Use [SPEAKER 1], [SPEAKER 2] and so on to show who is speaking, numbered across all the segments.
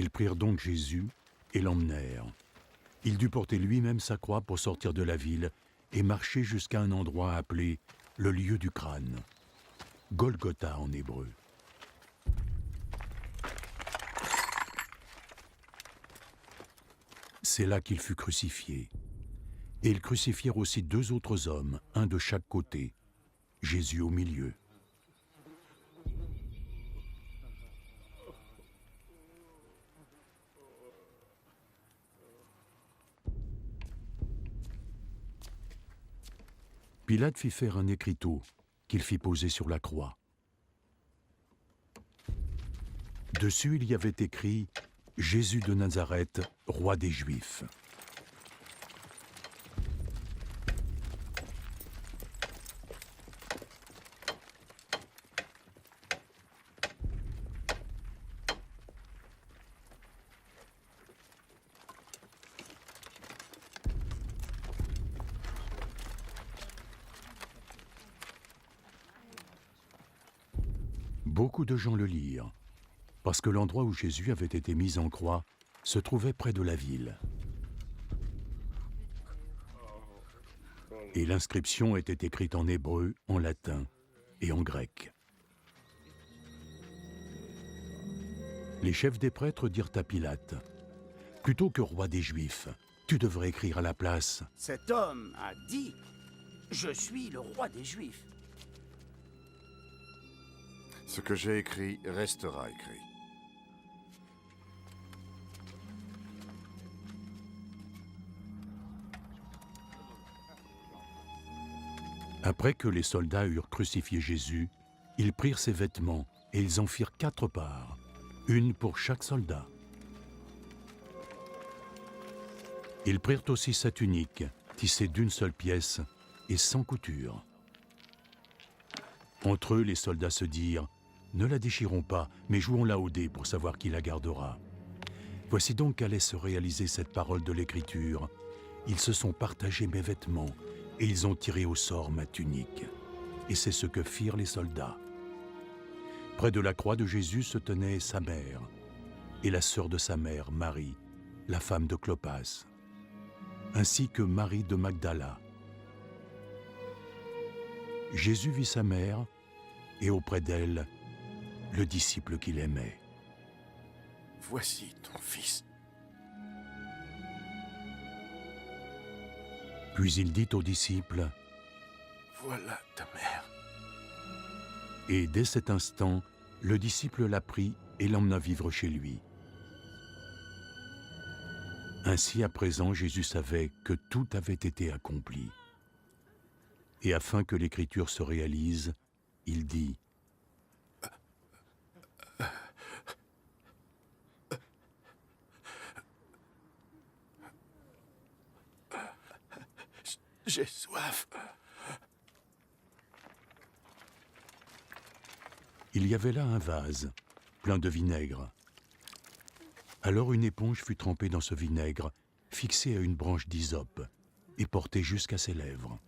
[SPEAKER 1] Ils prirent donc Jésus et l'emmenèrent. Il dut porter lui-même sa croix pour sortir de la ville et marcher jusqu'à un endroit appelé le lieu du crâne, Golgotha en hébreu. C'est là qu'il fut crucifié. Et ils crucifièrent aussi 2 autres hommes, un de chaque côté, Jésus au milieu. Pilate fit faire un écriteau qu'il fit poser sur la croix. Dessus, il y avait écrit « Jésus de Nazareth, roi des Juifs ». Beaucoup de gens le lirent, parce que l'endroit où Jésus avait été mis en croix se trouvait près de la ville. Et l'inscription était écrite en hébreu, en latin et en grec. Les chefs des prêtres dirent à Pilate, « Plutôt que roi des Juifs, tu devrais écrire à la place. »
[SPEAKER 2] Cet homme a dit « Je suis le roi des Juifs ».
[SPEAKER 3] Ce que j'ai écrit restera écrit.
[SPEAKER 1] Après que les soldats eurent crucifié Jésus, ils prirent ses vêtements et ils en firent 4 parts, une pour chaque soldat. Ils prirent aussi sa tunique, tissée d'une seule pièce et sans couture. Entre eux, les soldats se dirent « Ne la déchirons pas, mais jouons-la au dé pour savoir qui la gardera. » Voici donc qu'allait se réaliser cette parole de l'Écriture. Ils se sont partagés mes vêtements et ils ont tiré au sort ma tunique. Et c'est ce que firent les soldats. Près de la croix de Jésus se tenait sa mère et la sœur de sa mère, Marie, la femme de Clopas, ainsi que Marie de Magdala. Jésus vit sa mère et auprès d'elle, le disciple qu'il aimait.
[SPEAKER 3] « Voici ton fils. »
[SPEAKER 1] Puis il dit au disciple,
[SPEAKER 3] « Voilà ta mère. »
[SPEAKER 1] Et dès cet instant, le disciple la prit et l'emmena vivre chez lui. Ainsi, à présent, Jésus savait que tout avait été accompli. Et afin que l'Écriture se réalise, il dit,
[SPEAKER 3] « J'ai soif. »
[SPEAKER 1] Il y avait là un vase, plein de vinaigre. Alors une éponge fut trempée dans ce vinaigre, fixée à une branche d'hysope, et portée jusqu'à ses lèvres.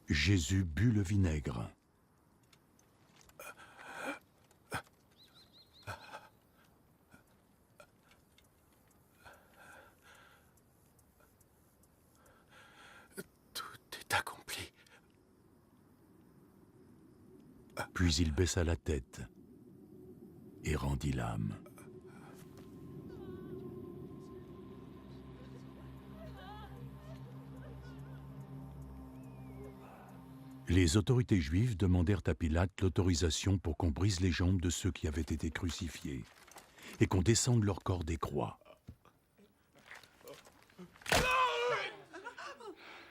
[SPEAKER 1] Jésus but le vinaigre.
[SPEAKER 3] Tout est accompli.
[SPEAKER 1] Puis il baissa la tête et rendit l'âme. Les autorités juives demandèrent à Pilate l'autorisation pour qu'on brise les jambes de ceux qui avaient été crucifiés et qu'on descende leur corps des croix.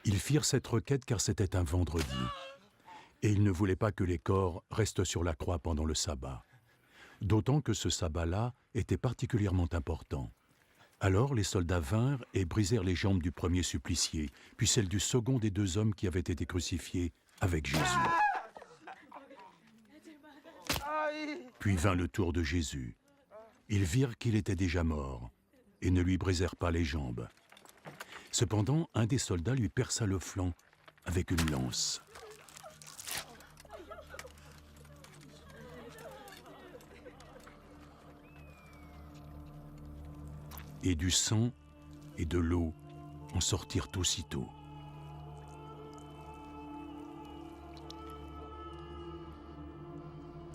[SPEAKER 1] Ils firent cette requête car c'était un vendredi et ils ne voulaient pas que les corps restent sur la croix pendant le sabbat, d'autant que ce sabbat-là était particulièrement important. Alors les soldats vinrent et brisèrent les jambes du premier supplicié, puis celles du second des 2 hommes qui avaient été crucifiés avec Jésus. Puis vint le tour de Jésus. Ils virent qu'il était déjà mort et ne lui brisèrent pas les jambes. Cependant, un des soldats lui perça le flanc avec une lance. et du sang et de l'eau en sortirent aussitôt.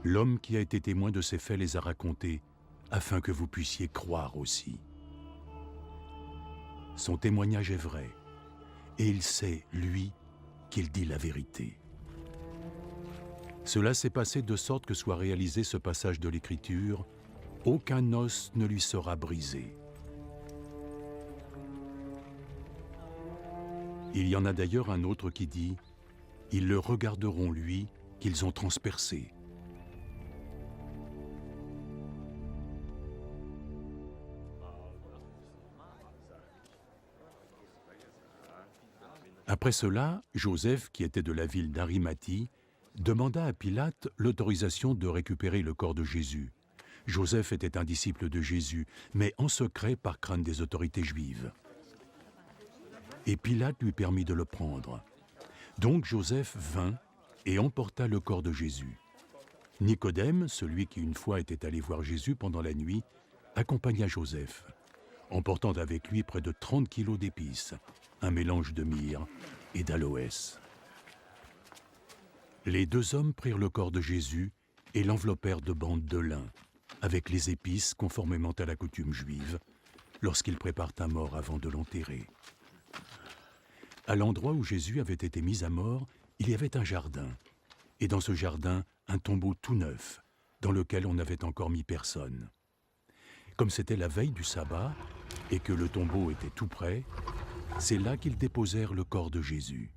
[SPEAKER 1] L'homme qui a été témoin de ces faits les a racontés, afin que vous puissiez croire aussi. Son témoignage est vrai, et il sait, lui, qu'il dit la vérité. Cela s'est passé de sorte que soit réalisé ce passage de l'Écriture, aucun os ne lui sera brisé. Il y en a d'ailleurs un autre qui dit « Ils le regarderont, lui, qu'ils ont transpercé ». Après cela, Joseph, qui était de la ville d'Arimathie, demanda à Pilate l'autorisation de récupérer le corps de Jésus. Joseph était un disciple de Jésus, mais en secret par crainte des autorités juives. Et Pilate lui permit de le prendre. Donc Joseph vint et emporta le corps de Jésus. Nicodème, celui qui une fois était allé voir Jésus pendant la nuit, accompagna Joseph, emportant avec lui près de 30 kilos d'épices, un mélange de myrrhe et d'aloès. Les deux hommes prirent le corps de Jésus et l'enveloppèrent de bandes de lin, avec les épices conformément à la coutume juive, lorsqu'ils préparent un mort avant de l'enterrer. À l'endroit où Jésus avait été mis à mort, il y avait un jardin, et dans ce jardin, un tombeau tout neuf, dans lequel on n'avait encore mis personne. Comme c'était la veille du sabbat, et que le tombeau était tout près, c'est là qu'ils déposèrent le corps de Jésus.